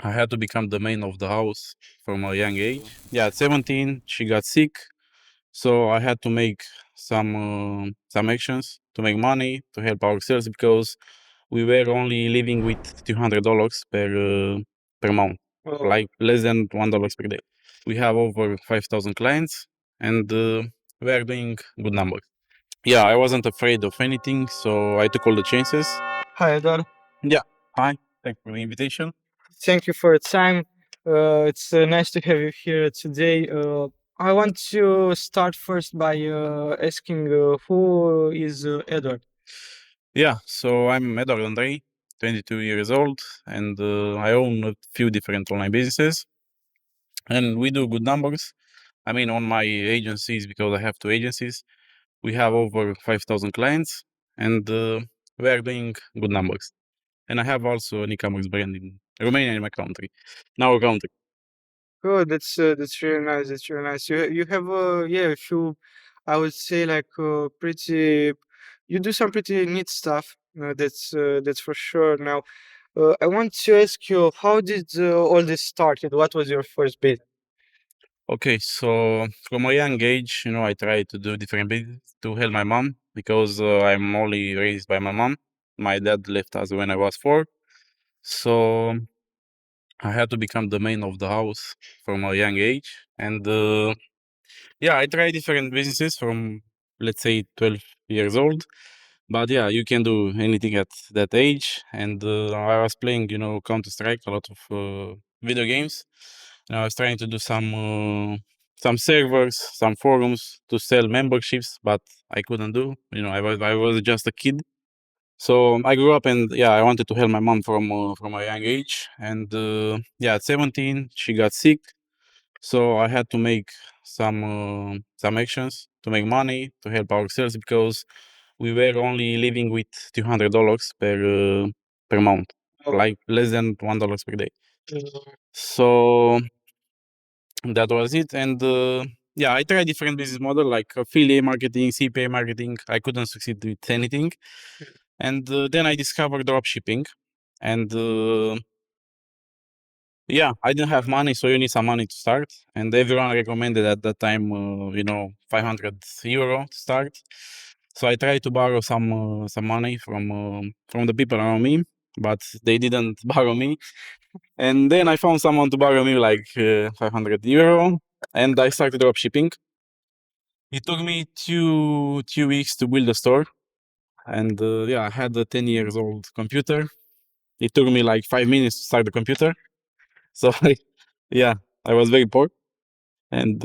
I had to become the man of the house from a young age. Yeah, at 17, she got sick, so I had to make some actions to make money to help ourselves because we were only living with $200 per month, like less than $1 per day. We have over 5,000 clients, and we are doing good numbers. Yeah, I wasn't afraid of anything, so I took all the chances. Hi, Eduard. Yeah, hi. Thanks for the invitation. Thank you for your time. It's nice to have you here today. I want to start first by asking who is Edward? Yeah, so I'm Eduard Andrei, 22 years old, and I own a few different online businesses, and we do good numbers. I mean, on my agencies, because I have two agencies, we have over 5,000 clients, and we are doing good numbers. And I have also an e-commerce brand in Romania, in my country, in our country. Oh, that's really nice. That's really nice. You have yeah, a few, I would say like pretty. You do some pretty neat stuff. That's for sure. Now, I want to ask you, how did all this started? What was your first bid? Okay, so from a young age, I try to do different business to help my mom because I'm only raised by my mom. My dad left us when I was 4, so I had to become the man of the house from a young age. And yeah, I tried different businesses from, let's say, 12 years old. But yeah, you can do anything at that age. And I was playing, Counter Strike, a lot of video games. And I was trying to do some servers, some forums to sell memberships, but I couldn't do. I was just a kid. So I grew up, and yeah, I wanted to help my mom from a young age. And yeah, at 17, she got sick, so I had to make some actions to make money to help ourselves because we were only living with $200 per month, like less than $1 per day. So that was it. And yeah, I tried different business model like affiliate marketing, CPA marketing. I couldn't succeed with anything. And then I discovered dropshipping. And yeah, I didn't have money, so you need some money to start. And everyone recommended at that time, 500 euro to start. So I tried to borrow some money from the people around me, but they didn't borrow me. And then I found someone to borrow me like 500 euro, and I started drop shipping. It took me two weeks to build a store, and yeah, I had a 10 years old computer. It took me like 5 minutes to start the computer. So yeah, I was very poor. And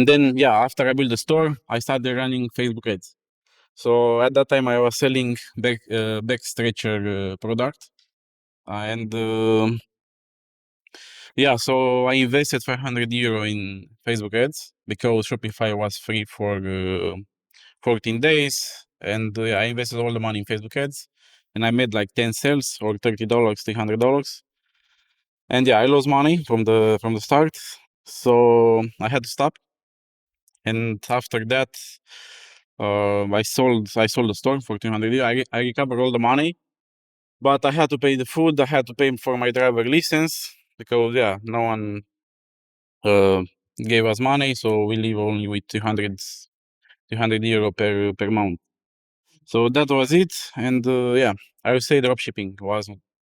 then yeah, after I built the store, I started running Facebook ads. So at that time, I was selling back stretcher product, and yeah, so I invested 500 euro in Facebook ads because Shopify was free for 14 days, and yeah, I invested all the money in Facebook ads, and I made like 10 sales or $30, $300, and yeah, I lost money from the start, so I had to stop. And after that, I sold the store for 200 euro. I recovered all the money, but I had to pay the food. I had to pay for my driver license because yeah, no one uh, gave us money, so we live only with 200 euro per month. So that was it, and yeah, I would say dropshipping was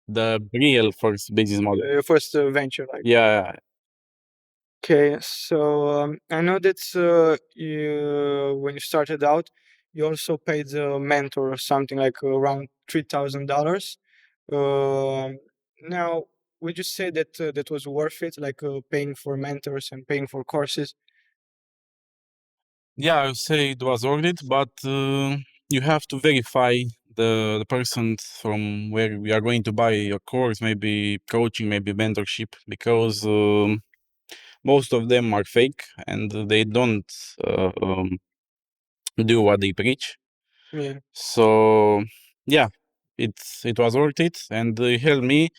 the real first business model. Your first venture, like. Yeah, Okay, so I know that you, when you started out, you also paid a mentor or something like around $3,000. Now, would you say that that was worth it, like paying for mentors and paying for courses? yeah, I would say it was worth it, but you have to verify the person from where we are going to buy a course, maybe coaching, maybe mentorship, because most of them are fake and they don't do what they preach. Yeah. So yeah, it was worth it, and it helped me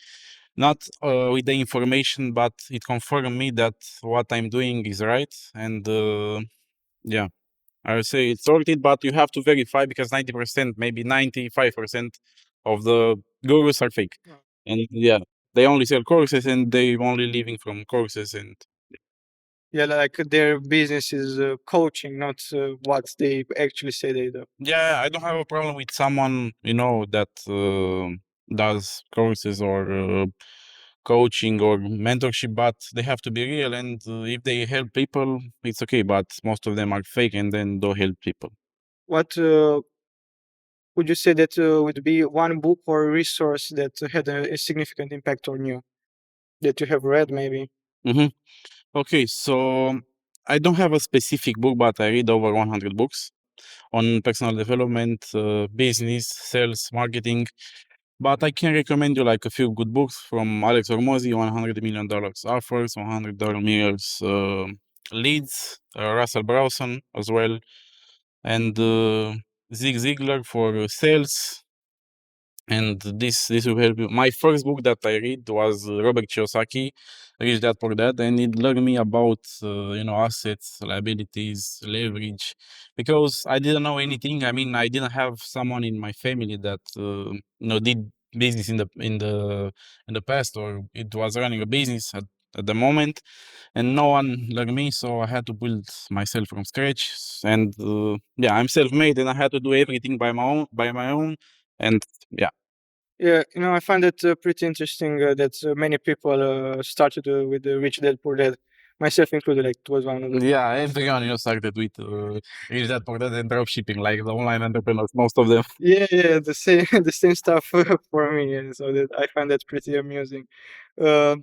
not with the information, but it confirmed me that what I'm doing is right, and yeah. I would say it's sorted, but you have to verify because 90%, maybe 95% of the gurus are fake. and yeah, they only sell courses and they only living from courses. And Yeah, like their business is coaching, not what they actually say they do. yeah, I don't have a problem with someone, that does courses or coaching or mentorship, but they have to be real. And if they help people, it's okay. But most of them are fake and then don't help people. What would you say that would be one book or resource that had a significant impact on you that you have read, maybe? hmm Okay, so I don't have a specific book, but I read over 100 books on personal development, business, sales, marketing. But I can recommend you like a few good books from Alex Hormozy, $100 million offers, $100 million leads, Russell Brunson as well, and Zig Ziglar for sales. And this will help you. My first book that I read was Robert Kiyosaki, Rich Dad Poor Dad, and it learned me about assets, liabilities, leverage, because I didn't know anything. I mean, I didn't have someone in my family that did business in the past, or it was running a business at the moment, and no one learned me, so I had to build myself from scratch. And yeah, I'm self-made, and I had to do everything by my own, and yeah. Yeah, I find it pretty interesting that many people started with the Rich Dad Poor Dad, myself included. Like, it was one of the Yeah, everyone, started with Rich Dad Poor Dad and dropshipping, like the online entrepreneurs, most of them. yeah, the same the same stuff for me. Yeah, so that I find that pretty amusing. Uh,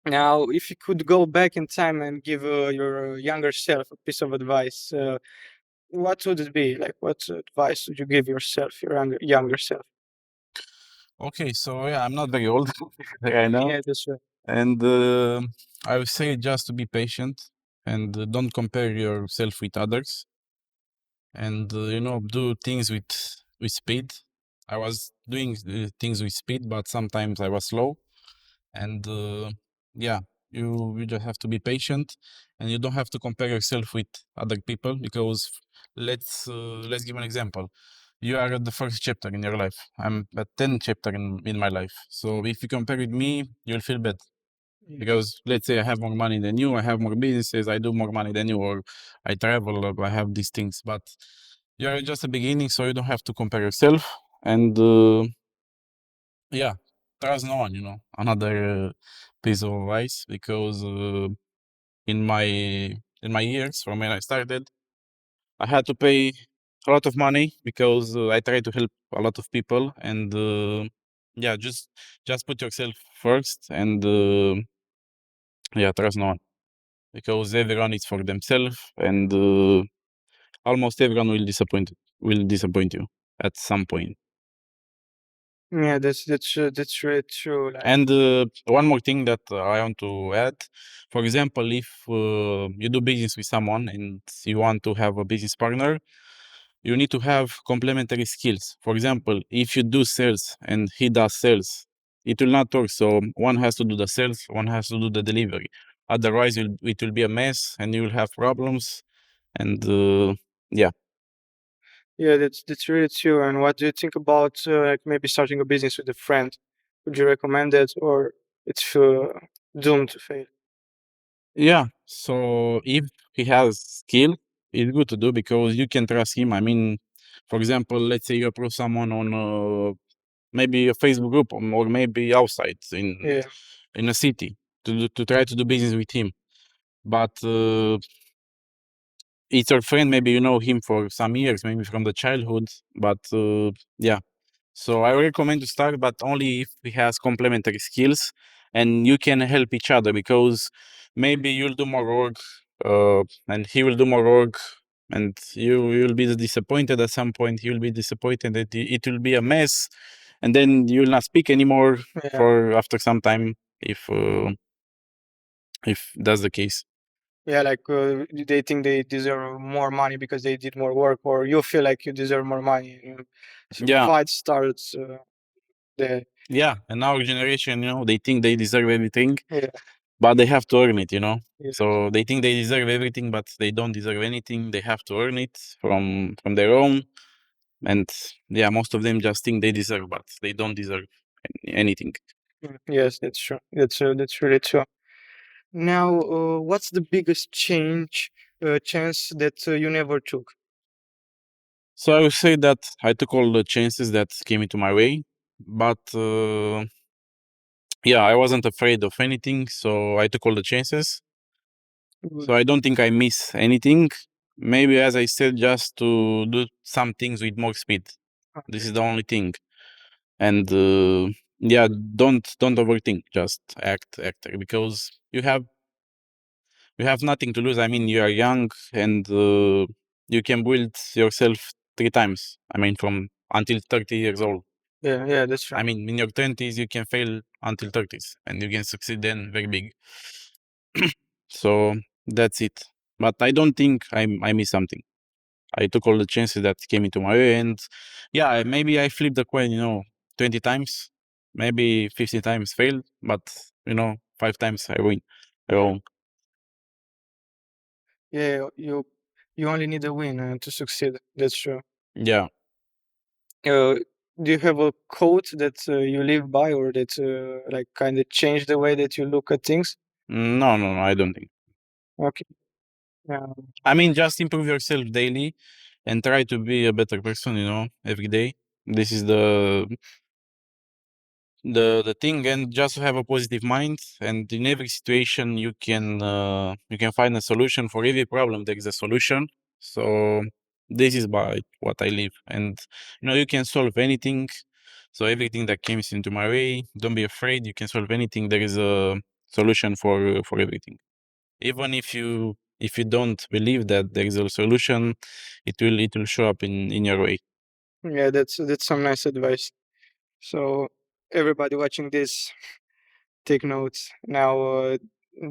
Now, if you could go back in time and give your younger self a piece of advice, what would it be? Like, what advice would you give yourself, your younger self? Okay, so yeah, I'm not very old right now, Yeah, that's right. and I would say just to be patient and don't compare yourself with others, and do things with speed. I was doing things with speed, but sometimes I was slow, and yeah, you just have to be patient, and you don't have to compare yourself with other people, because let's give an example. You are at the first chapter in your life. I'm at 10 chapter in my life. So if you compare with me, you'll feel bad, Yeah, because let's say I have more money than you, I have more businesses, I do more money than you, or I travel, or I have these things. But you're just a beginning, so you don't have to compare yourself. And yeah, trust no one. Another piece of advice, because in my in my years from when I started, I had to pay a lot of money, because I try to help a lot of people. And yeah, just put yourself first, and yeah, trust no one, because everyone is for themselves, and almost everyone will disappoint you at some point. yeah, that's really true. Like, And one more thing that I want to add, for example, if you do business with someone and you want to have a business partner, you need to have complementary skills. For example, if you do sales and he does sales, it will not work. So one has to do the sales, one has to do the delivery. Otherwise, it will be a mess, and you will have problems. And yeah. yeah, that's really true. And what do you think about like maybe starting a business with a friend? Would you recommend it, or it's doomed to fail? Yeah. So if he has skill, it's good to do, because you can trust him. I mean, for example, let's say you approach someone on maybe a Facebook group, or maybe outside Yeah, in a city, to try to do business with him. But it's your friend. Maybe you know him for some years, maybe from the childhood. But yeah, so I recommend to start, but only if he has complementary skills and you can help each other, because maybe you'll do more work, and he will do more work, and you'll be disappointed at some point. You'll be disappointed that it will be a mess, and then you'll not speak anymore yeah. for after some time, if that's the case. Yeah, like they think they deserve more money because they did more work, or you feel like you deserve more money. So Yeah, fight starts there. yeah. And our generation, they think they deserve everything, Yeah, but they have to earn it. yeah, So they think they deserve everything, but they don't deserve anything. They have to earn it from their own. And yeah, most of them just think they deserve, but they don't deserve anything. Yes, that's true. That's really true. Now, what's the biggest chance that you never took? So I would say that I took all the chances that came into my way, but yeah, I wasn't afraid of anything, so I took all the chances. Good. So I don't think I miss anything. Maybe, as I said, just to do some things with more speed. This Okay. is the only thing. And yeah, don't overthink. Just act, because you have nothing to lose. I mean, you are young, and you can build yourself 3 times. I mean, from until 30 years old. Yeah, yeah, that's true. I mean, in your 20s, you can fail until 30s, and you can succeed then very big. So that's it. But I don't think I missed something. I took all the chances that came into my way, and yeah, maybe I flipped the coin, 20 times, maybe 50 times failed, but 5 times I win. I won. Yeah, you only need a win to succeed. That's true. Yeah. Uh, do you have a quote that you live by, or that like kind of change the way that you look at things? No, no, no, I don't think. Okay. Yeah. I mean, just improve yourself daily and try to be a better person, every day. This is the thing, and just have a positive mind, and in every situation you can find a solution. For every problem there is a solution. So this is by what I live, and you can solve anything. So everything that comes into my way, don't be afraid, you can solve anything. There is a solution for everything. Even if you don't believe that there is a solution, it will show up in your way. Yeah, that's some nice advice. So everybody watching this, take notes. Now,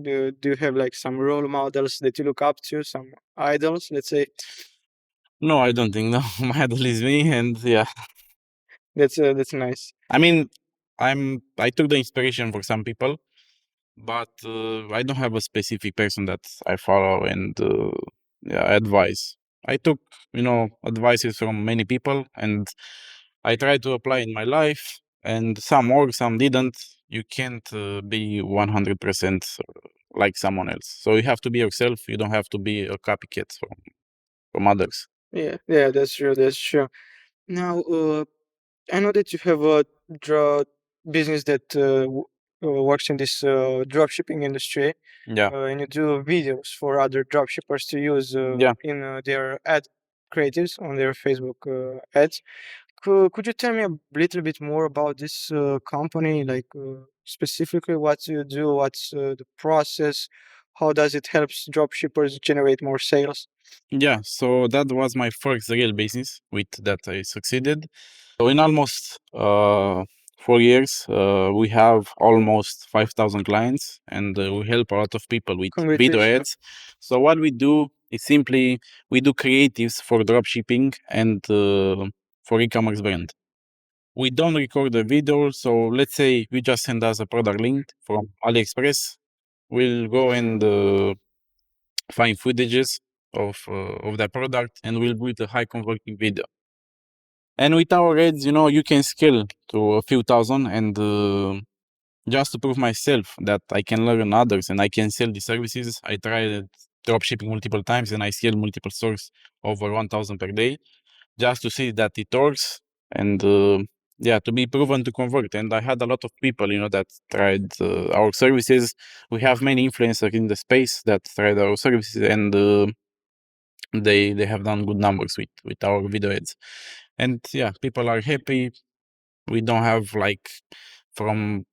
do you have like some role models that you look up to, some idols, let's say? No, I don't think. No. My idol is me, and yeah. That's nice. I mean, I took the inspiration for some people, but I don't have a specific person that I follow and yeah, advise. I took advices from many people, and I try to apply in my life. And some work, some didn't. You can't be 100% like someone else. So you have to be yourself. You don't have to be a copycat from others. Yeah, yeah, that's true. That's true. Now, I know that you have a draw business that works in this dropshipping industry, Yeah, and you do videos for other dropshippers to use yeah. in their ad creatives on their Facebook ads. Could you tell me a little bit more about this company, like specifically what you do, what's the process, how does it helps dropshippers generate more sales? Yeah, so that was my first real business with that I succeeded. So in almost 4 years, we have almost 5,000 clients, and we help a lot of people with video Congratulations. ads. So what we do is simply we do creatives for dropshipping and for e-commerce brand. We don't record the video, so let's say you just send us a product link from AliExpress. We'll go and find footages of that product, and we'll build a high converting video. And with our ads, you can scale to a few thousand, and just to prove myself that I can learn others and I can sell the services, I tried drop shipping multiple times, and I scaled multiple stores over 1,000 per day, just to see that it works, and yeah, to be proven to convert. And I had a lot of people, that tried our services. We have many influencers in the space that tried our services, and they have done good numbers with our video ads. And yeah, people are happy. We don't have like from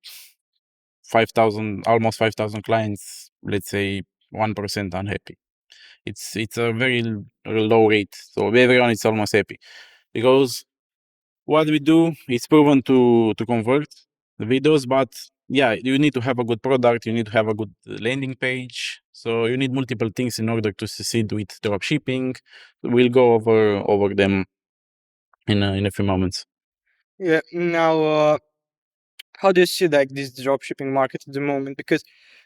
5,000, almost 5,000 clients, let's say 1% unhappy. It's a very low rate, so everyone is almost happy, because what we do is proven to convert the videos. But yeah, you need to have a good product, you need to have a good landing page, so you need multiple things in order to succeed with drop shipping. We'll go over them in a few moments. Yeah. Now, how do you see like this dropshipping market at the moment? Because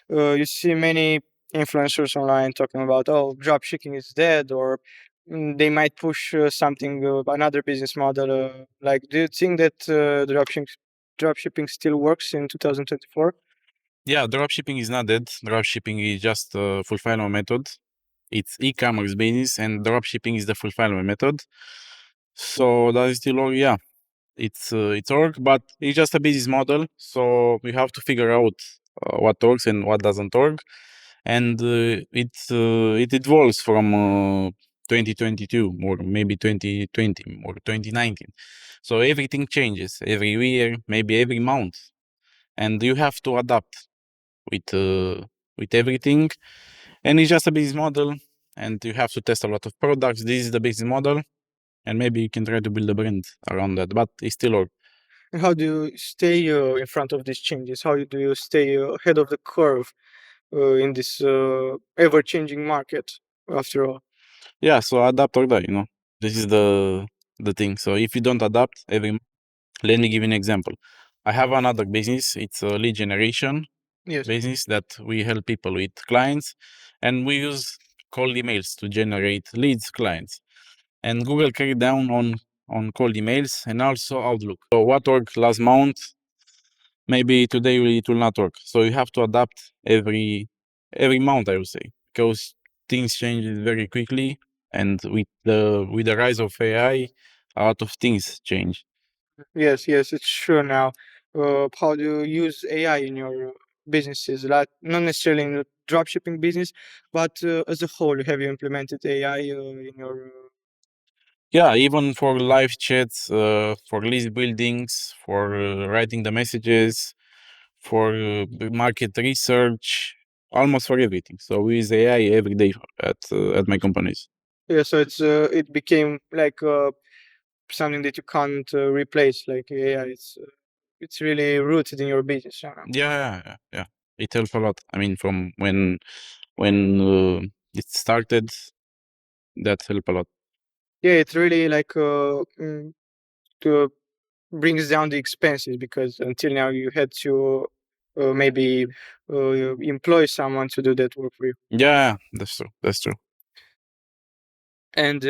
you see many influencers online talking about, oh, dropshipping is dead, or they might push something another business model. Like, do you think that dropshipping dropshipping still works in 2024? Yeah, dropshipping is not dead. Dropshipping is just a fulfillment method. It's e-commerce business, and dropshipping is the fulfillment method. So that is still, yeah, it's work, but it's just a business model. So we have to figure out what works and what doesn't work, and it evolves from 2022 or maybe 2020 or 2019. So everything changes every year, maybe every month, and you have to adapt with everything. And it's just a business model, and you have to test a lot of products. This is the business model, and maybe you can try to build a brand around that, but it's still work. And how do you stay in front of these changes? How do you stay ahead of the curve in this ever-changing market, after all? Yeah, so adapt or die. This is the thing. So if you don't adapt let me give you an example. I have another business. It's a lead generation Yes. business that we help people with clients, and we use cold emails to generate leads, clients. And Google cracked down on cold emails and also Outlook. So what worked last month, maybe today it will not work. So you have to adapt every month, I would say, because things change very quickly, and with the rise of AI, a lot of things change. Yes, yes, it's true now. How do you use AI in your businesses? Like, not necessarily in the dropshipping business, but as a whole, have you implemented AI in your? Yeah, even for live chats, for list buildings, for writing the messages, for market research, almost for everything. So we use AI every day at my companies. Yeah, so it became like something that you can't replace, like AI. It's really rooted in your business now. Yeah. It helps a lot. I mean, from when it started, that helped a lot. Yeah, it really like to brings down the expenses, because until now you had to maybe employ someone to do that work for you. Yeah, that's true. That's true. And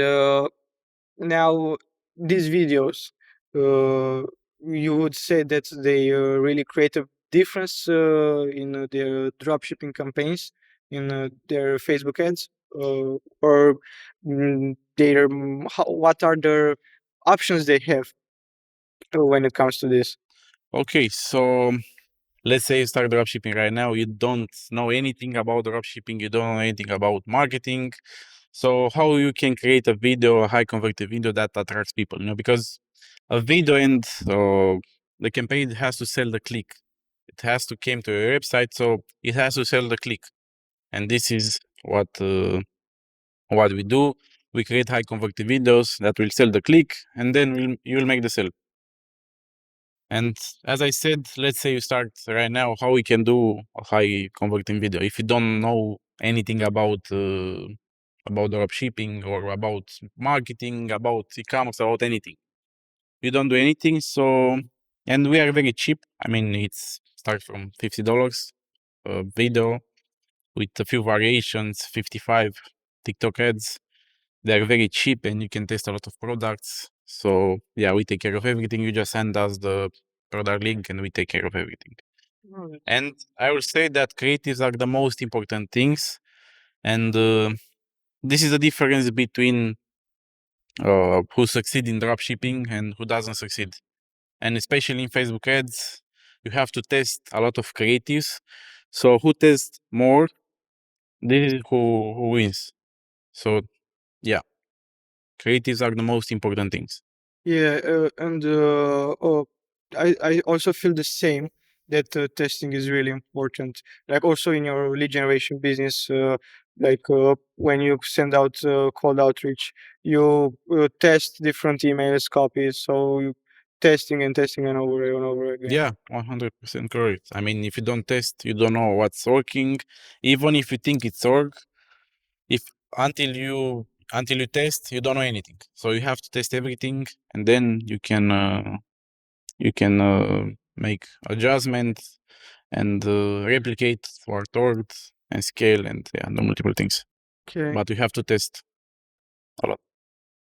now these videos, uh, you would say that they really create a difference in their dropshipping campaigns, in their Facebook ads, or what are the options they have when it comes to this? Okay, so let's say you start dropshipping right now. You don't know anything about dropshipping. You don't know anything about marketing. So how you can create a video, a high converted video that attracts people? Because a video and the campaign has to sell the click. It has to came to your website, so it has to sell the click. And this is what we do. We create high converted videos that will sell the click, and then you'll make the sale. And as I said, let's say you start right now, how we can do a high converting video. If you don't know anything about dropshipping or about marketing, about e-commerce, about anything, you don't do anything. So, and we are very cheap. I mean, it's starts from $50 a video with a few variations, 55 TikTok ads. They're very cheap and you can test a lot of products. So yeah, we take care of everything. You just send us the product link and we take care of everything. Oh, And I will say that creatives are the most important things. And this is the difference between who succeed in dropshipping and who doesn't succeed. And especially in Facebook ads, you have to test a lot of creatives. So who tests more, this is who wins. So yeah, creatives are the most important things. yeah, and I also feel the same, that testing is really important. Like also in your lead generation business, like when you send out cold outreach, you test different emails copies, so you testing and over again. Yeah, 100% correct. I mean, if you don't test, you don't know what's working. Even if you think it's work, if until you test, you don't know anything. So you have to test everything, and then you can make adjustments and replicate forward and scale and yeah, the multiple things. Okay. But you have to test a lot.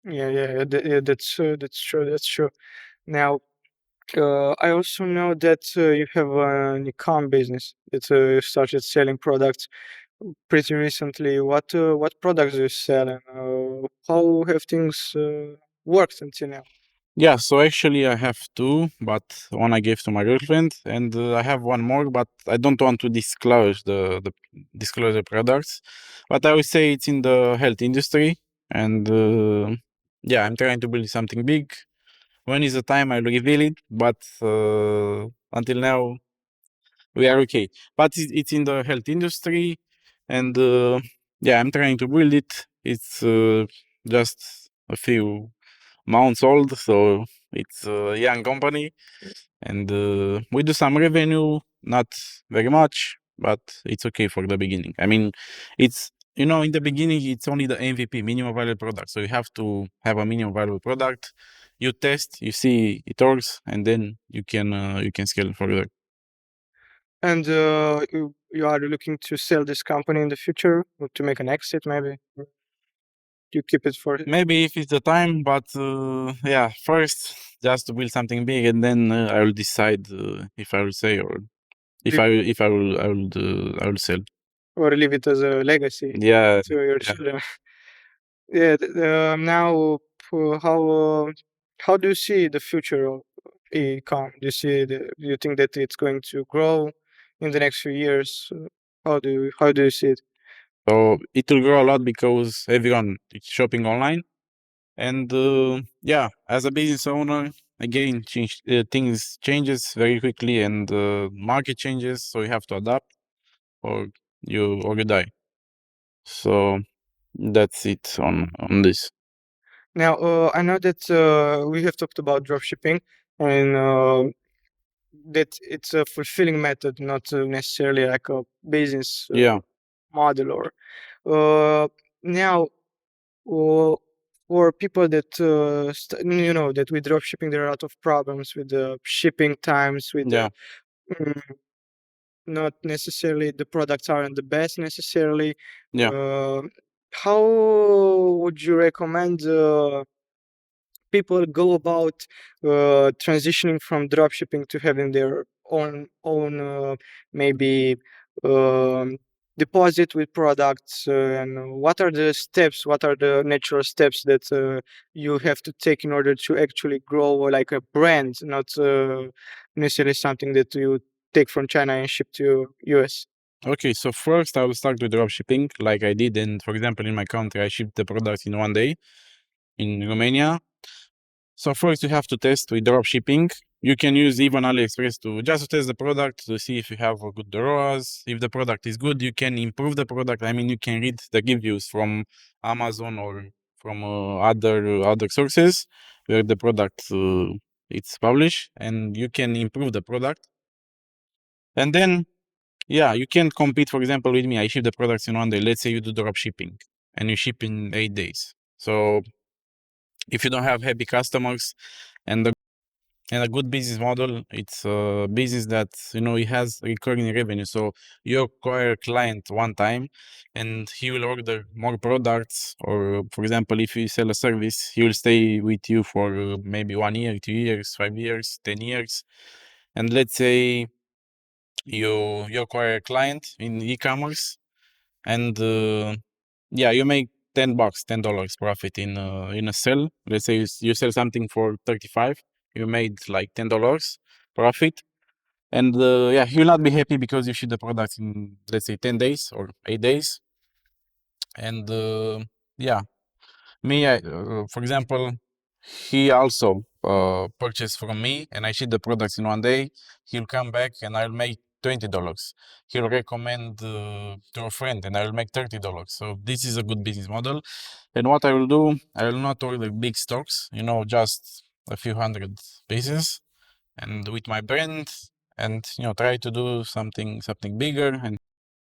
Yeah, yeah, yeah, that's true. That's true. Now, I also know that you have an e-com business that you started selling products pretty recently. What products do you sell, and how have things worked until now? Yeah, so actually I have two, but one I gave to my girlfriend, and I have one more, but I don't want to disclose the disclose the products. But I would say it's in the health industry, and yeah, I'm trying to build something big. When is the time I'll reveal it, but until now we are okay. But it's in the health industry, and yeah, I'm trying to build it. It's just a few months old, so it's a young company, and we do some revenue, not very much, but it's okay for the beginning. I mean, it's in the beginning it's only the MVP, minimum viable product. So you have to have a minimum viable product. You test, you see it works, and then you can scale further. And you are looking to sell this company in the future or to make an exit, maybe? Or you keep it for Maybe if it's the time, but yeah, first just to build something big, and then I will decide if I will say or leave, if I will sell. or leave it as a legacy Yeah, to your yeah. children. Yeah. Now, how do you see the future of e-com? Do you think that it's going to grow in the next few years? How do you see it? So it will grow a lot because everyone is shopping online, and yeah, as a business owner, again, things changes very quickly, and market changes, so you have to adapt, or you die. So that's it on this. Now, I know that we have talked about dropshipping and that it's a fulfilling method, not necessarily like a business Yeah, model. Or now, uh, for people that that with dropshipping there are a lot of problems with the shipping times, with the yeah. mm, not necessarily the products aren't the best necessarily. Yeah. Uh, how would you recommend people go about transitioning from dropshipping to having their own maybe um, deposit with products, and what are the steps, what are the natural steps that you have to take in order to actually grow like a brand, not necessarily something that you take from China and ship to US? Okay, so first I will start with dropshipping like I did. And for example, in my country, I shipped the product in one day in Romania. So first you have to test with dropshipping. You can use even AliExpress to just test the product to see if you have a good ROAS. If the product is good, you can improve the product. I mean, you can read the reviews from Amazon or from other sources where the product it's published, and you can improve the product. And then yeah, you can't compete, for example, with me. I ship the products in one day. Let's say you do drop shipping and you ship in 8 days. So if you don't have happy customers and a good business model, it's a business that it has recurring revenue. So you acquire a client one time, and he will order more products. Or for example, if you sell a service, he will stay with you for maybe 1 year, 2 years, 5 years, 10 years. And let's say you acquire a client in e-commerce, and yeah, you make $10, $10 profit in a sell. Let's say you sell something for 35, you made like $10 profit. And yeah, you'll not be happy because you ship the product in, let's say, 10 days or 8 days. And yeah, for example, he also purchased from me, and I ship the products in one day. He'll come back and I'll make $20. He'll recommend to a friend and I'll make $30. So this is a good business model. And what I will do, I will not order big stocks, just a few hundred pieces, and with my brand, and try to do something bigger,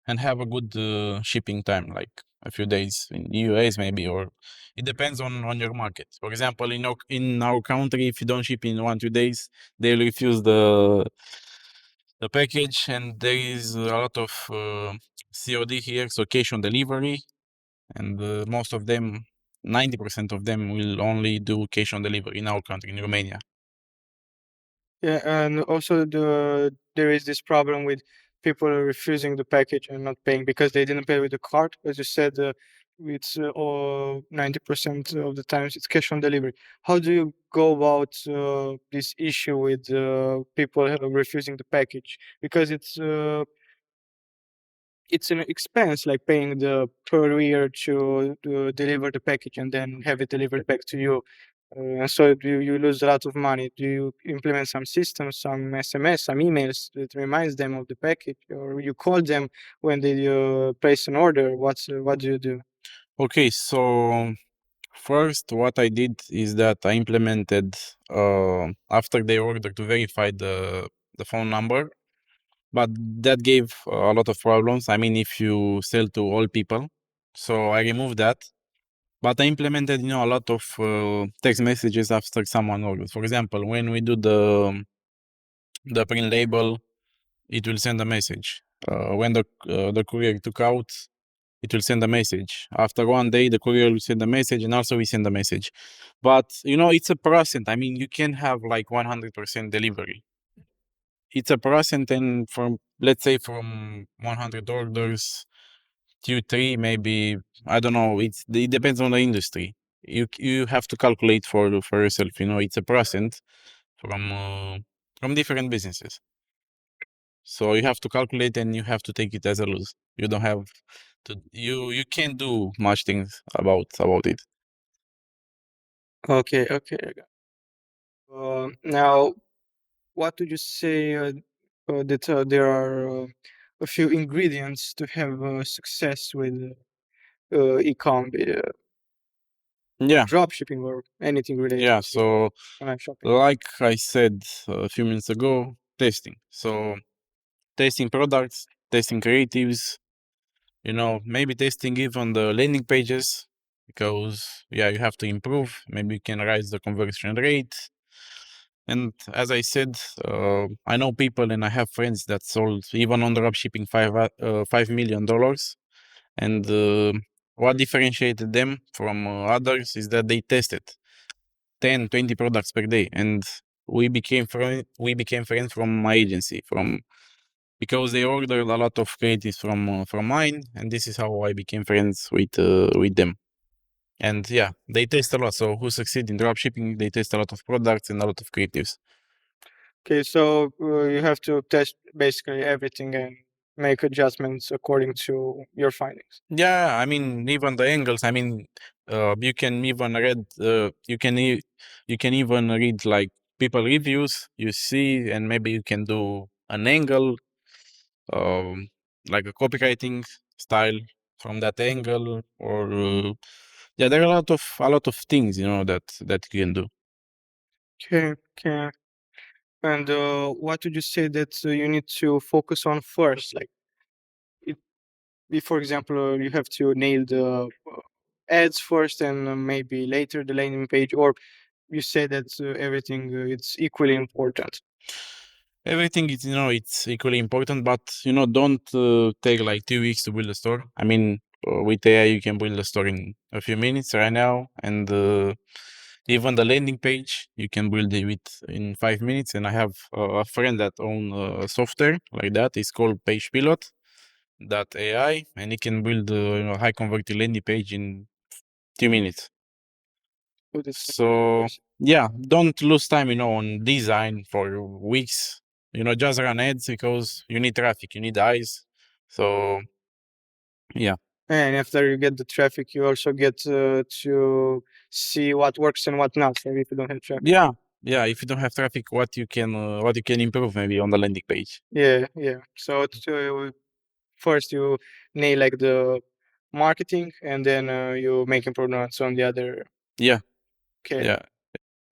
and have a good shipping time, like a few days in US maybe, or it depends on your market. For example, in our country, if you don't ship in 1 2 days, they'll refuse the package, and there is a lot of COD here, so cash on delivery, and most of them, 90% of them will only do cash on delivery in our country, in Romania. Yeah, and also there is this problem with people refusing the package and not paying because they didn't pay with the card. As you said, it's all 90% of the times it's cash on delivery. How do you go about this issue with people refusing the package? Because it's an expense like paying the courier to deliver the package and then have it delivered back to you. And so you lose a lot of money. Do you implement some systems, some SMS, some emails that reminds them of the package, or you call them when they place an order? What do you do? Okay, so first, what I did is that I implemented after they order to verify the phone number, but that gave a lot of problems. I mean, if you sell to all people, so I removed that. But I implemented, a lot of text messages after someone orders. For example, when we do the print label, it will send a message. When the courier took out, it will send a message. After one day, the courier will send a message, and also we send a message. But it's a percent. I mean, you can have like 100% delivery. It's a percent, and from let's say from 100 orders, 2, 3, maybe I don't know. It depends on the industry. You have to calculate for yourself. It's a percent from different businesses. So you have to calculate and you have to take it as a loss. You don't have you can't do much things about it. Okay, okay. Now, what would you say that there are a few ingredients to have success with e-com, Yeah, drop shipping or anything related yeah. to So online shopping? like I said a few minutes ago, testing. So testing products, testing creatives, maybe testing even the landing pages because yeah, you have to improve. Maybe you can raise the conversion rate. And as I said, I know people and I have friends that sold even on dropshipping $5 million. And what differentiated them from others is that they tested 10, 20 products per day. And we became friends from my agency, from because they ordered a lot of creatives from mine, and this is how I became friends with them. And yeah, they test a lot. So who succeed in dropshipping, they test a lot of products and a lot of creatives. Okay, so you have to test basically everything and make adjustments according to your findings. Yeah, I mean even the angles. I mean, you can even read like people reviews. You see, and maybe you can do an angle, um, like a copywriting style from that angle, or yeah, there are a lot of things that you can do. Okay, okay. And what would you say that you need to focus on first? Like, it, if, for example, you have to nail the ads first and maybe later the landing page, or you say that everything it's equally important. Everything is, it's equally important, but don't take like 2 weeks to build a store. I mean, with AI, you can build a store in a few minutes right now, and even the landing page you can build it in 5 minutes. And I have a friend that own a software like that. It's called Page Pilot AI, and he can build high converting landing page in 2 minutes. So that's very So impressive. yeah, don't lose time, on design for weeks. Just run ads because you need traffic, you need eyes. So yeah, And after you get the traffic, you also get to see what works and what not. Maybe if you don't have traffic. yeah, yeah. If you don't have traffic, what you can improve maybe on the landing page. Yeah, yeah. So first you nail like the marketing, and then you make improvements on the other. Yeah, Okay. yeah.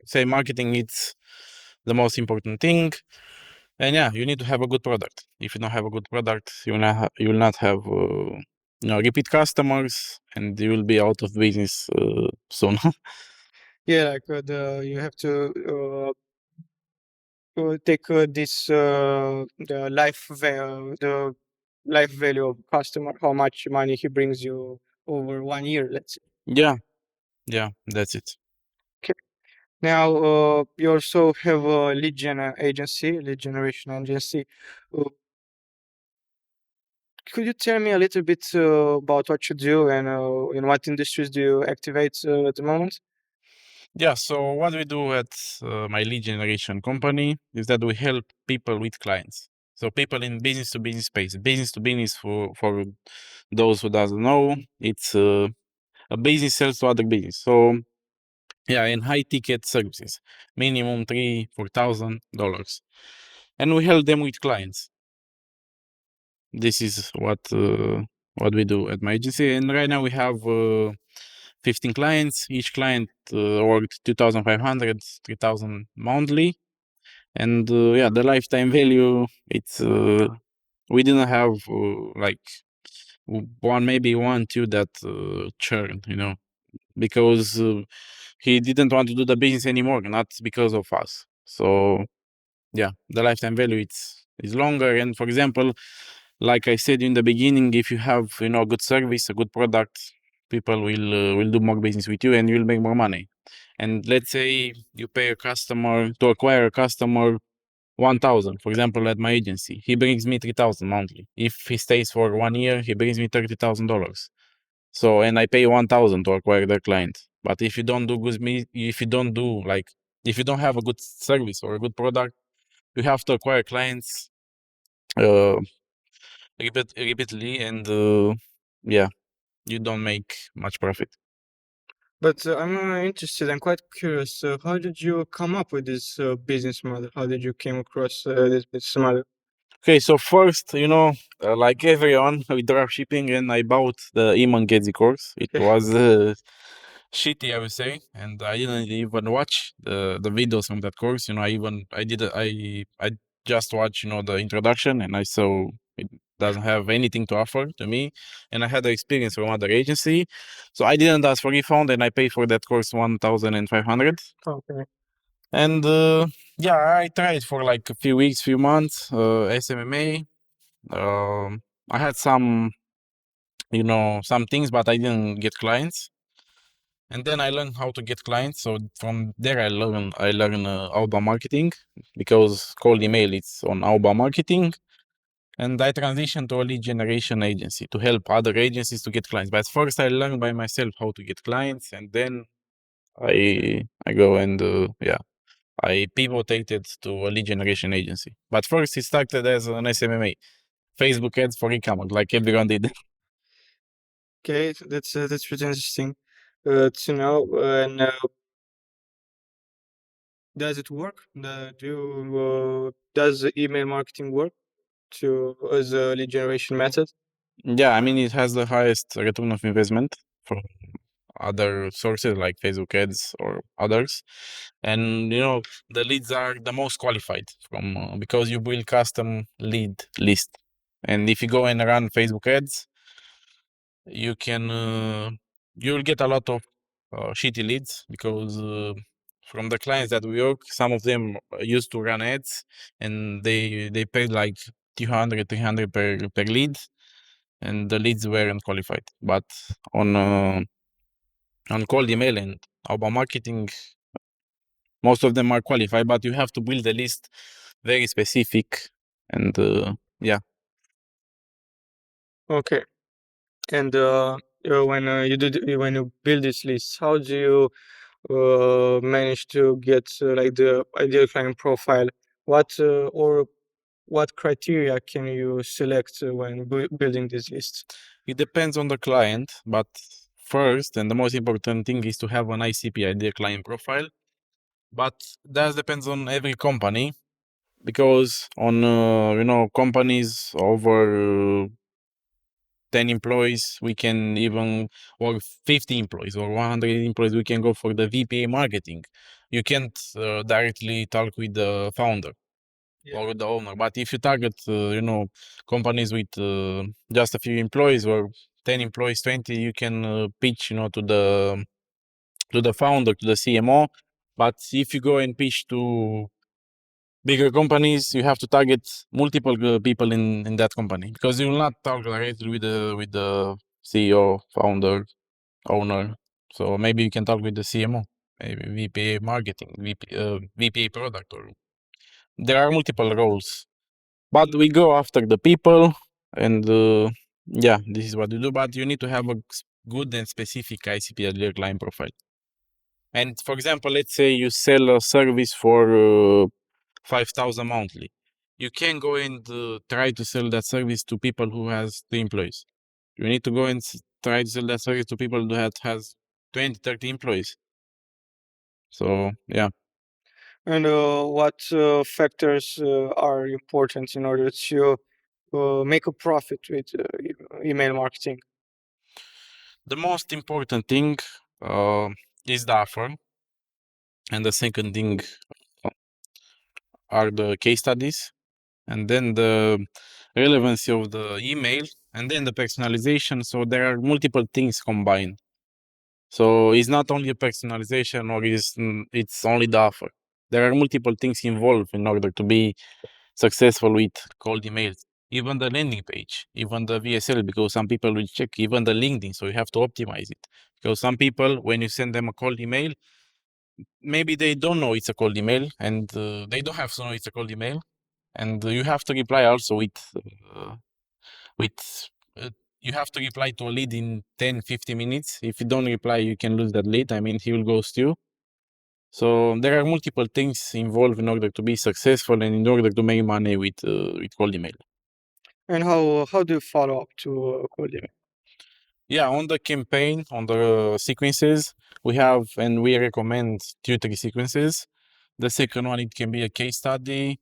Say marketing, it's the most important thing. And yeah, you need to have a good product. If you don't have a good product, you will not have repeat customers, and you will be out of business soon. Yeah, like you have to take the life value of customer, how much money he brings you over 1 year, let's say. Yeah, yeah, that's it. Now, you also have a lead generation agency. Uh, could you tell me a little bit about what you do and in what industries do you activate at the moment? Yeah, so what we do at my lead generation company is that we help people with clients. So people in business to business space. Business to business, for those who doesn't know, it's a business sells to other business. So yeah, in high ticket services, minimum $3,000-$4,000, and we help them with clients. This is what we do at my agency, and right now we have 15 clients. Each client worked 2,500, 3,000 monthly, and yeah, the lifetime value. It's we didn't have like maybe one, two that churn, because he didn't want to do the business anymore, not because of us. So yeah, the lifetime value is longer. And for example, like I said in the beginning, if you have a good service, a good product, people will do more business with you, and you'll make more money. And let's say you pay a customer to acquire a customer 1,000, for example, at my agency, he brings me 3,000 monthly. If he stays for 1 year, he brings me $30,000. So, and I pay 1,000 to acquire the client. But if you don't do good, if you don't do like, if you don't have a good service or a good product, you have to acquire clients uh, repeatedly, and yeah, you don't make much profit. But I'm interested. I'm quite curious. How did you come up with this business model? How did you came across this business model? Okay, so first, like everyone with dropshipping, and I bought the Iman Gezi course. It Okay. was shitty, I would say, and I didn't even watch the videos from that course. I just watched the introduction, and I saw it doesn't have anything to offer to me, and I had the experience from other agency, so I didn't ask for refund, and I paid for that course 1,500. Okay. And yeah, I tried for like a few weeks, few months, SMMA. I had some things, but I didn't get clients. And then I learned how to get clients. So from there, I learned outbound marketing, because cold email it's on outbound marketing. And I transitioned to a lead generation agency to help other agencies to get clients. But first, I learned by myself how to get clients, and then I go and yeah, I pivoted to a lead generation agency. But first, it started as an SMMA, Facebook ads for e-commerce, like everyone did. Okay, that's pretty interesting to know. And does it work? Does the email marketing work to as a lead generation method? Yeah, I mean, it has the highest return of investment from other sources like Facebook ads or others. And, the leads are the most qualified from because you build custom lead list. And if you go and run Facebook ads, you can you'll get a lot of shitty leads, because from the clients that we work, some of them used to run ads, and they paid like 200, 300 per lead, and the leads weren't qualified. But on cold email and outbound marketing, most of them are qualified, but you have to build a list very specific, and yeah. Okay. And when you build this list, how do you manage to get like the ideal client profile? Or what criteria can you select when building this list? It depends on the client, but first and the most important thing is to have an ICP, ideal client profile. But that depends on every company, because on companies over 10 employees, we can even, or 50 employees or 100 employees, we can go for the VPA marketing. You can't directly talk with the founder or with the owner. But if you target, companies with just a few employees or 10 employees, 20, you can pitch, to the founder, to the CMO. But if you go and pitch to bigger companies, you have to target multiple people in that company, because you will not talk directly with the CEO, founder, owner. So maybe you can talk with the CMO. maybe VPA marketing, VPA product, or there are multiple roles. But we go after the people, and yeah, this is what we do. But you need to have a good and specific ICP at your client profile. And for example, let's say you sell a service for 5,000 monthly. You can go and try to sell that service to people who has 3 employees. You need to go and try to sell that service to people that has 20, 30 employees. So yeah. And what factors are important in order to make a profit with email marketing? The most important thing uh, is the offer, and the second thing uh, are the case studies, and then the relevancy of the email, and then the personalization. So there are multiple things combined. So it's not only a personalization, or it's only the offer. There are multiple things involved in order to be successful with cold emails. Even the landing page, even the VSL, because some people will check, even the LinkedIn. So you have to optimize it. Because some people, when you send them a cold email, maybe they don't know it's a cold email, and they don't have to know it's a cold email. And you have to reply also uh, with uh, you have to reply to a lead in 10-15 minutes. If you don't reply, you can lose that lead. I mean, he will ghost you. So there are multiple things involved in order to be successful and in order to make money with cold email. And how do you follow up to cold email? Yeah, on the campaign, on the sequences, we have and we recommend 2-3 sequences. The second one, it can be a case study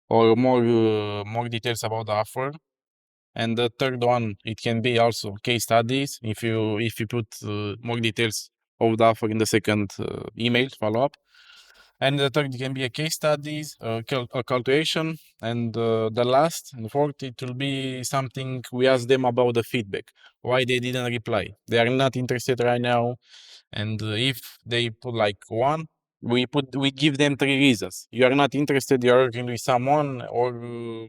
or more details about the offer. And the third one, it can be also case studies if you put more details of the offer in the second email follow up. And the third can be a case studies, a call to action, and the last and fourth, it will be something we ask them about the feedback, why they didn't reply. They are not interested right now, and if they put like one, we give them 3 reasons. You are not interested. You are working with someone, or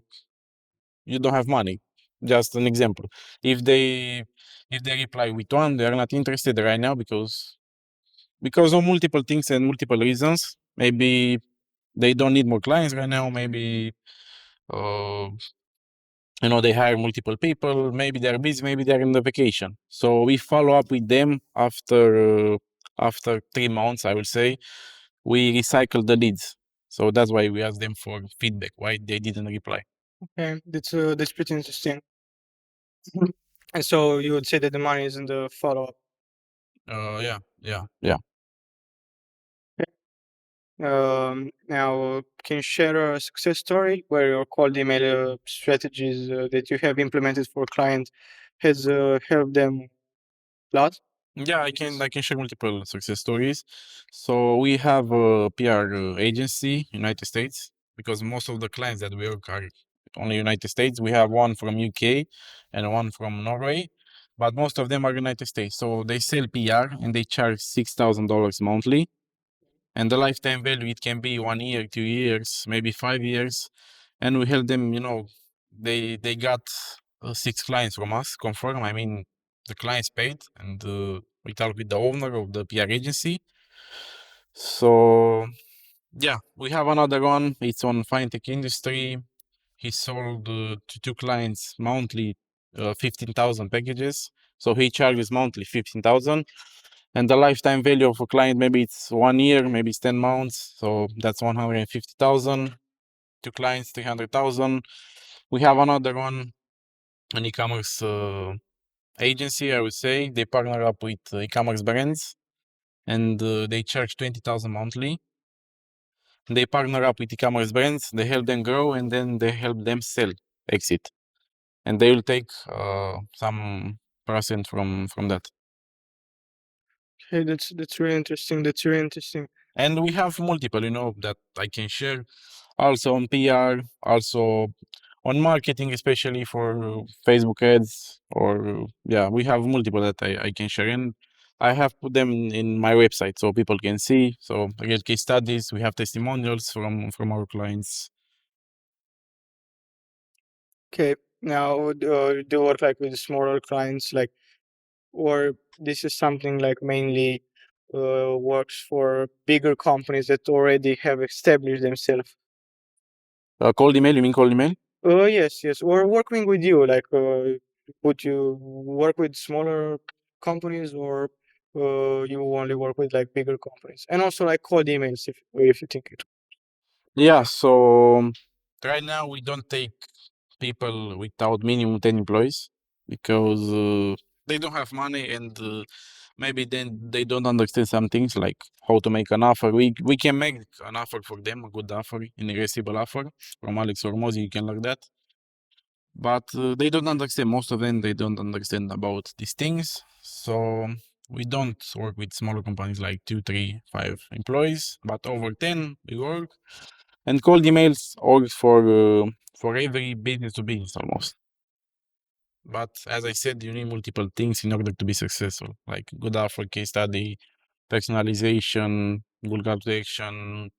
you don't have money. Just an example. If they if they reply with one, they are not interested right now because of multiple things and multiple reasons. Maybe they don't need more clients right now. Maybe uh, they hire multiple people. Maybe they're busy. Maybe they're in the vacation. So we follow up with them after 3 months. I will say we recycle the leads. So that's why we ask them for feedback. Why they didn't reply. Okay, that's pretty interesting. And so you would say that the money is in the follow up. Yeah, yeah, yeah. Now, can you share a success story where your cold email strategies that you have implemented for clients has helped them a lot? Yeah, I can share multiple success stories. So we have a PR agency, United States, because most of the clients that we work are only United States. We have one from UK and one from Norway, but most of them are United States. So they sell PR and they charge $6,000 monthly, and the lifetime value it can be 1 year, 2 years, maybe 5 years, and we help them. They got 6 clients from us confirm. I mean, the clients paid, and we talked with the owner of the PR agency. So yeah, we have another one. It's on fintech industry. He sold to 2 clients monthly 15,000 packages. So he charges monthly 15,000, and the lifetime value of a client, maybe it's 1 year, maybe it's 10 months. So that's 150,000. 2 clients, 300,000. We have another one, an e-commerce agency, I would say. They partner up with e-commerce brands, and they charge 20,000 monthly. They partner up with e-commerce brands, they help them grow, and then they help them sell, exit. And they will take some percent from that. Okay, that's really interesting. That's really interesting. And we have multiple, that I can share. Also on PR, also on marketing, especially for Facebook ads, or yeah, we have multiple that I can share. And I have put them in my website so people can see. So real case studies, we have testimonials from our clients. Okay, now do you work like with smaller clients, like, or this is something like mainly works for bigger companies that already have established themselves. Cold email, you mean cold email? Yes, yes. Or working with you, like, would you work with smaller companies, or you only work with like bigger companies? And also like cold emails, if you think it. Yeah, so right now we don't take people without minimum 10 employees because they don't have money and maybe then they don't understand some things like how to make an offer. We can make an offer for them, a good offer, an irresistible offer from Alex or Mozi, you can learn that. But they don't understand, most of them, they don't understand about these things. So we don't work with smaller companies like 2, 3, 5 employees, but over 10 we work. And cold emails works for every business to business almost. But as I said, you need multiple things in order to be successful, like good offer, case study, personalization, good call to action,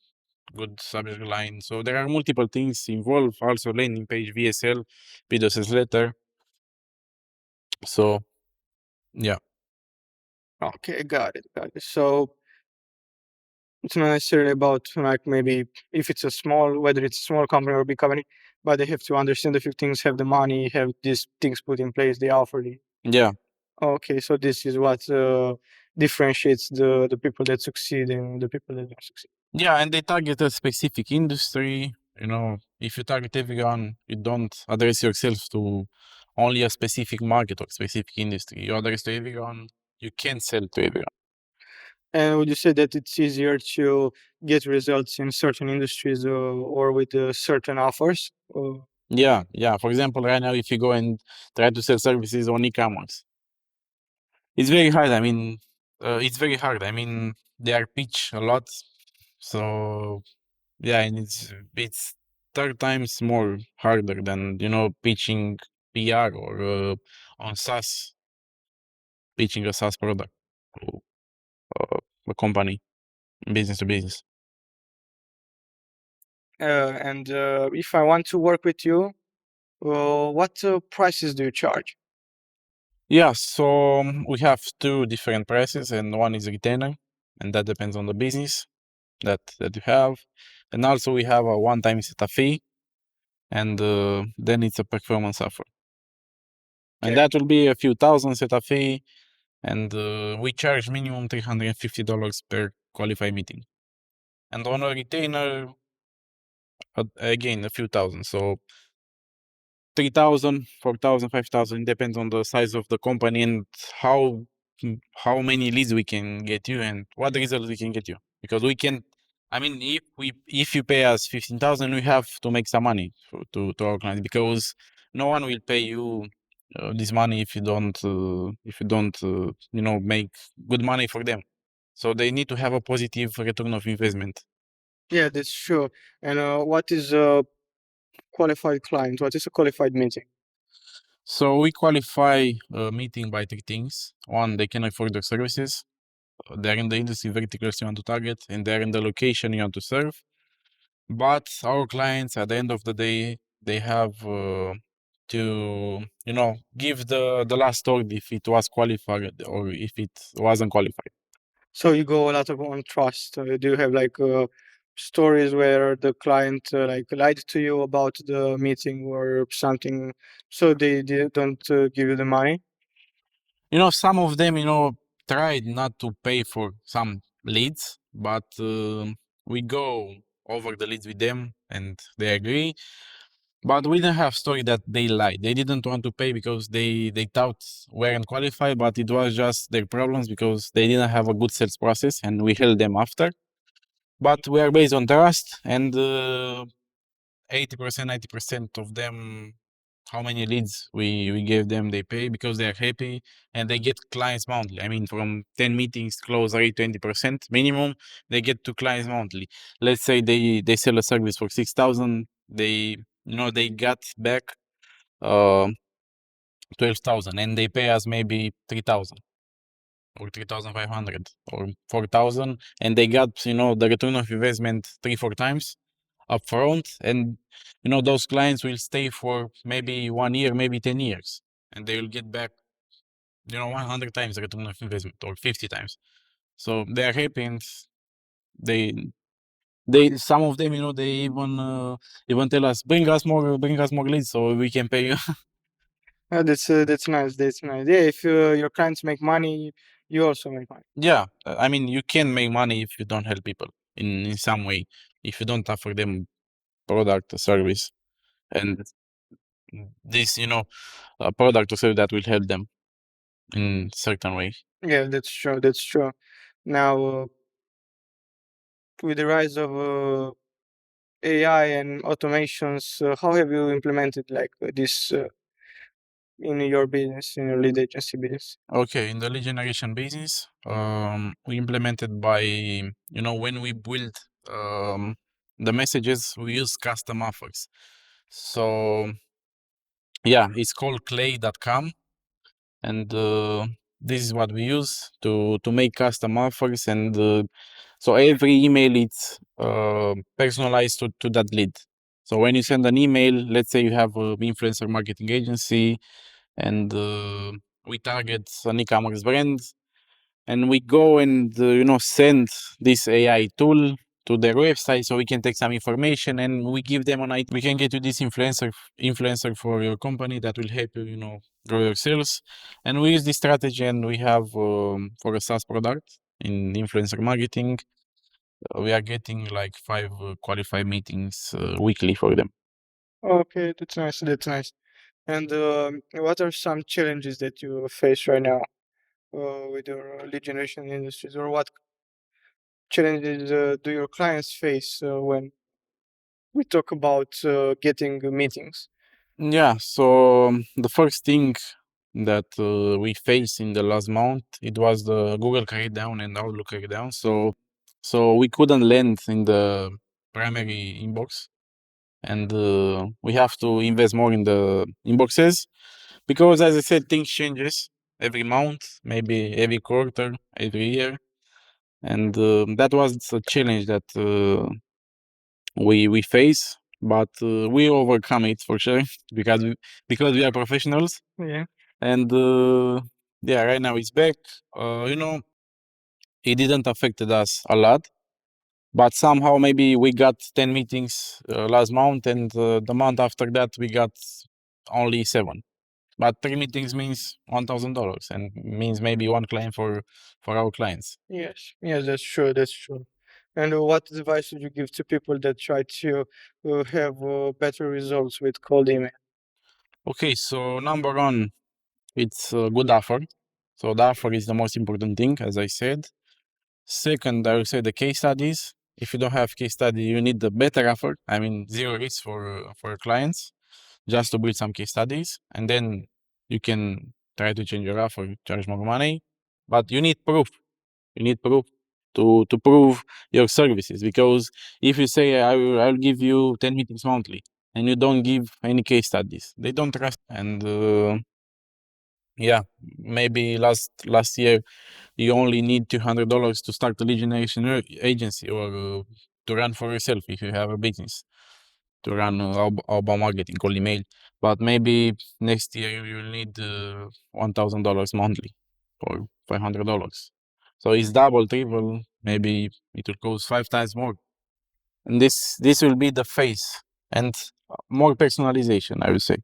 good subject line. So there are multiple things involved. Also landing page, VSL, video sales letter. So yeah, Okay, got it, got it. So it's not necessarily about like maybe if it's a small, whether it's a small company or a big company, but they have to understand a few things, have the money, have these things put in place, they offer the. yeah, Okay, so this is what differentiates the people that succeed and the people that don't succeed. yeah. And they target a specific industry. You know, if you target everyone, you don't address yourself to only a specific market or specific industry. You address to everyone. You can sell to everyone. And would you say that it's easier to get results in certain industries or with certain offers? Yeah, yeah. For example, right now, if you go and try to sell services on e-commerce, it's very hard. I mean, it's very hard. I mean, they are pitch a lot, so yeah, and it's 3 times more harder than pitching PR or on SaaS, pitching a SaaS product to a company, business to business. And if I want to work with you, what prices do you charge? Yeah, so we have 2 different prices, and one is retainer, and that depends on the business that you have. And also we have a one-time setup fee, and then it's a performance offer. And Okay. that will be a few thousand setup fee, and we charge minimum $350 per qualified meeting. And on a retainer, again, a few thousand. So 3,000, 4,000, 5,000, depends on the size of the company and how many leads we can get you and what results we can get you. Because we can, I mean, if you pay us 15,000, we have to make some money to our clients because no one will pay you this money if you don't make good money for them. So they need to have a positive return of investment. Yeah, that's true. And what is a qualified client? What is a qualified meeting? So we qualify a meeting by 3 things. One, they can afford their services. They're in the industry verticals you want to target, and they're in the location you want to serve. But our clients, at the end of the day, they have to, give the last word if it was qualified or if it wasn't qualified. So you go a lot of on trust. Do you have like stories where the client like lied to you about the meeting or something, so they don't give you the money? Some of them, tried not to pay for some leads, but we go over the leads with them and they agree. But we didn't have story that they lied. They didn't want to pay because they thought weren't qualified, but it was just their problems because they didn't have a good sales process and we held them after. But we are based on trust and 80%, 90% of them, how many leads we gave them, they pay because they are happy and they get clients monthly. I mean, from 10 meetings, close rate 20% minimum, they get 2 clients monthly. Let's say they sell a service for 6,000, they got back uh, 12,000 and they pay us maybe 3,000 or 3,500 or 4,000 and they got, the return of investment 3, 4 times upfront. And, those clients will stay for maybe 1 year, maybe 10 years and they will get back, 100 times the return of investment or 50 times. So they are happy, and they they some of them, they even tell us, bring us more leads so we can pay you. That's nice. That's nice. Yeah, if your clients make money, you also make money. Yeah, I mean, you can make money if you don't help people in some way, if you don't offer them product or service, and this, a product or service that will help them in certain way. Yeah, that's true. That's true. Now, with the rise of AI and automations, how have you implemented like this in your business, in your lead agency business? Okay, in the lead generation business, we implemented by, when we build the messages, we use custom offers. So yeah, it's called clay.com, and this is what we use to make custom offers, and so every email is personalized to that lead. So when you send an email, let's say you have an influencer marketing agency, and we target an e-commerce brand, and we go and send this AI tool to their website so we can take some information, and we give them an idea. We can get you this influencer for your company that will help you, grow your sales. And we use this strategy, and we have for a SaaS product in influencer marketing, we are getting like 5 qualified meetings weekly for them. Okay, that's nice. That's nice. And what are some challenges that you face right now with your lead generation industries, or what challenges do your clients face when we talk about getting meetings? Yeah, so the first thing that we faced in the last month, it was the Google crackdown and Outlook crackdown. So we couldn't land in the primary inbox, and we have to invest more in the inboxes, because, as I said, things changes every month, maybe every quarter, every year, and that was a challenge that we face, but we overcome it for sure because we are professionals, Yeah. and yeah, right now it's back. It didn't affected us a lot, but somehow maybe we got 10 meetings last month, and the month after that we got only 7. But 3 meetings means $1,000, and means maybe one client for our clients. Yes. Yes, that's true. That's true. And what advice would you give to people that try to have better results with cold email? Okay, so number one, it's a good offer. So the offer is the most important thing, as I said. Second, I would say the case studies. If you don't have case study, you need the better offer. I mean, zero risk for clients, just to build some case studies, and then you can try to change your offer, charge more money. But you need proof. You need proof to prove your services, because if you say I'll give you 10 meetings monthly, and you don't give any case studies, they don't trust. And yeah, maybe last year you only need $200 to start a lead generation agency, or to run for yourself if you have a business, to run outbound marketing, cold email. But maybe next year you'll need $1,000 monthly, or $500. So it's double, triple. Maybe it will cost 5 times more. And this will be the face, and more personalization, I would say.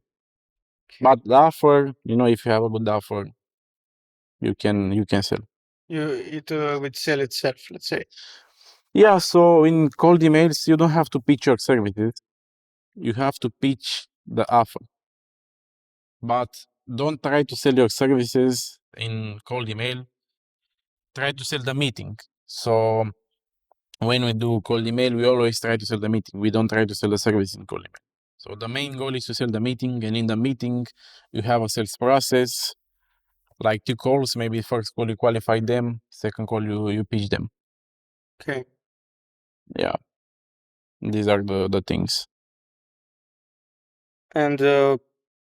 But the offer, if you have a good offer, you can sell. It would sell itself, let's say. Yeah, so in cold emails, you don't have to pitch your services. You have to pitch the offer. But don't try to sell your services in cold email. Try to sell the meeting. So when we do cold email, we always try to sell the meeting. We don't try to sell the service in cold email. So the main goal is to sell the meeting, and in the meeting, you have a sales process, like 2 calls. Maybe first call you qualify them, second call you pitch them. Okay. Yeah, these are the things. And do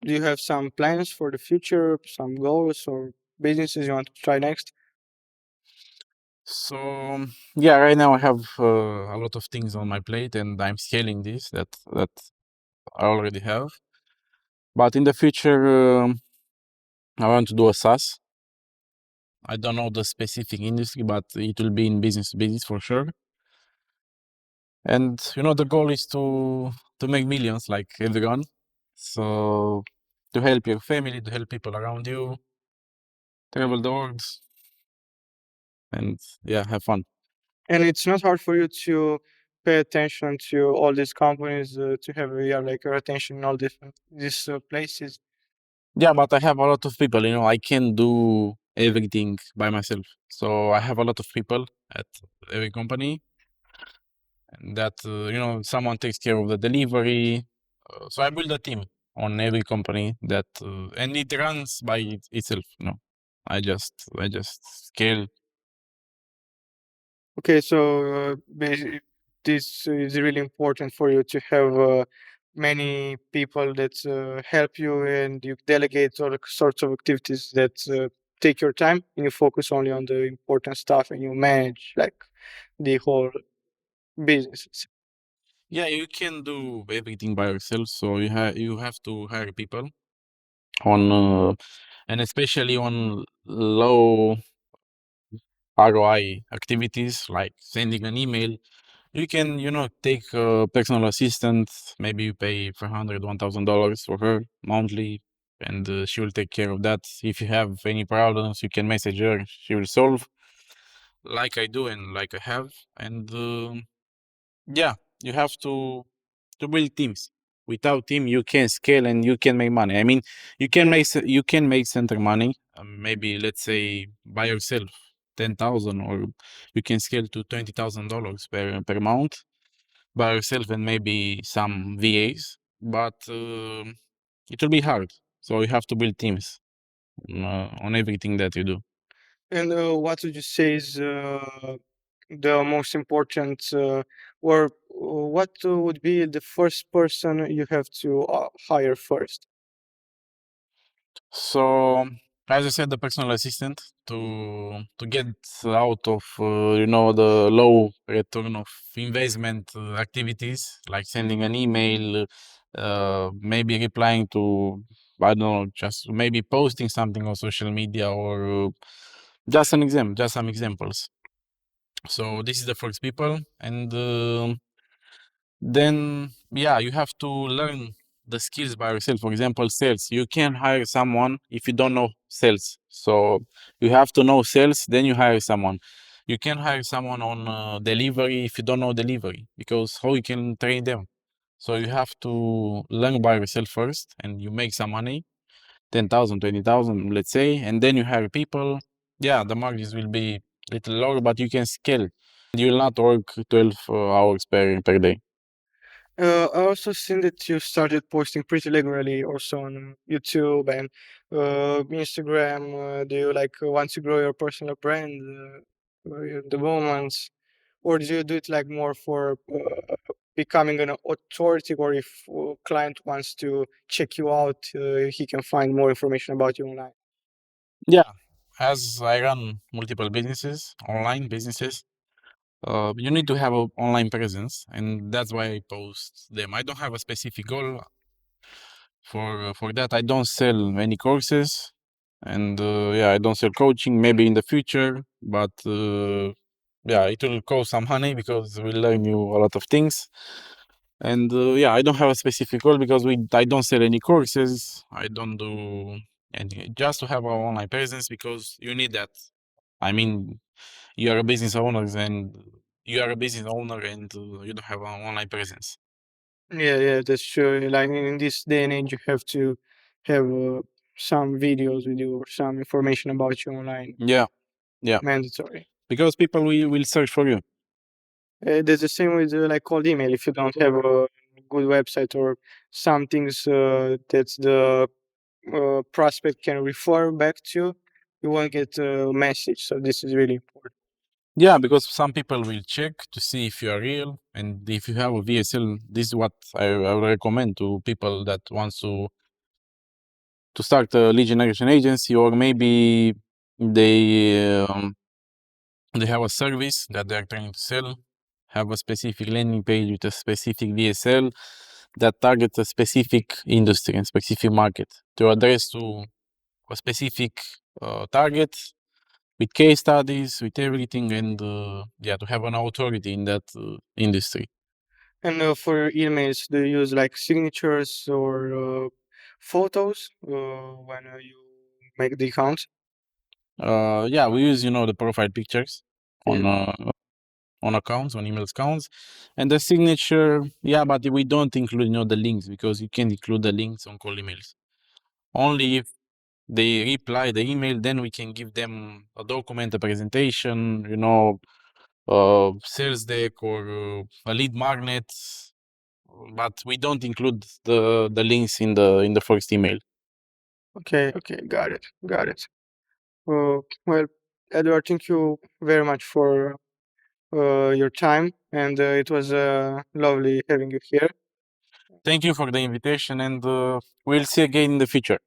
you have some plans for the future, some goals or businesses you want to try next? So yeah, right now I have a lot of things on my plate, and I'm scaling this that I already have. But in the future, I want to do a SaaS. I don't know the specific industry, but it will be in business to business for sure. And the goal is to make millions like everyone. So to help your family, to help people around you, travel the world, and yeah, have fun. And it's not hard for you to pay attention to all these companies, to have like your attention in all different these places. Yeah, but I have a lot of people. I can't do everything by myself. So I have a lot of people at every company, and that someone takes care of the delivery. So I build a team on every company that, and it runs by itself. I just scale. Okay, so this is really important for you to have many people that help you, and you delegate all the sorts of activities that take your time, and you focus only on the important stuff, and you manage like the whole business. Yeah, you can do everything by yourself. So you have to hire people on, and especially on low ROI activities like sending an email. You can, take a personal assistant. Maybe you pay $1,000 for her monthly, and she will take care of that. If you have any problems, you can message her. She will solve, like I do and like I have. And yeah, you have to build teams. Without team, you can scale and you can make money. I mean, you can make center money. Maybe let's say by yourself, 10,000, or you can scale to $20,000 per month by yourself and maybe some VAs. But it will be hard. So you have to build teams on everything that you do. And what would you say is the most important, or what would be the first person you have to hire first? So, as I said, the personal assistant to get out of the low return of investment activities like sending an email, maybe replying to, I don't know, just maybe posting something on social media, or just some examples. So this is the first people, and then yeah, you have to learn the skills by yourself. For example, sales. You can hire someone if you don't know sales. So you have to know sales, then you hire someone. You can hire someone on delivery if you don't know delivery, because how you can train them. So you have to learn by yourself first, and you make some money, 10,000, 20,000, let's say, and then you hire people. Yeah, the margins will be little lower, but you can scale. You will not work 12 hours per day. I also seen that you started posting pretty regularly also on YouTube and Instagram. Do you like want to grow your personal brand the moments, or do you do it like more for becoming an authority, or if client wants to check you out, he can find more information about you online? Yeah, as I run multiple businesses, online businesses, you need to have an online presence, and that's why I post them. I don't have a specific goal for that. I don't sell any courses, and yeah, I don't sell coaching. Maybe in the future, but yeah, it will cost some money because we learn you a lot of things. And yeah, I don't have a specific goal because I don't sell any courses. I don't do any, just to have an online presence, because you need that. I mean, you are a business owner, and you don't have an online presence. Yeah, yeah, that's true. Like in this day and age, you have to have some videos with you or some information about you online. Yeah, yeah, Mandatory. because people will search for you. There's the same with like cold email. If you don't have a good website or some things that the prospect can refer back to, you won't get a message. So this is really important. Yeah, because some people will check to see if you are real, and if you have a VSL, this is what I would recommend to people that wants to start a lead generation agency, or maybe they have a service that they are trying to sell, have a specific landing page with a specific VSL that targets a specific industry and specific market to address to a specific target. with case studies, with everything, and yeah, to have an authority in that industry. And for your emails, do you use like signatures or photos when you make the account? Yeah, we use the profile pictures Okay. on accounts, on email accounts, and the signature. Yeah, but we don't include the links, because you can't include the links on cold emails. Only if they reply the email, then we can give them a document, a presentation, sales deck, or a lead magnet. But we don't include the links in the first email. Okay, okay, got it, got it. Well, Edward, thank you very much for your time, and it was lovely having you here. Thank you for the invitation, and we'll see again in the future.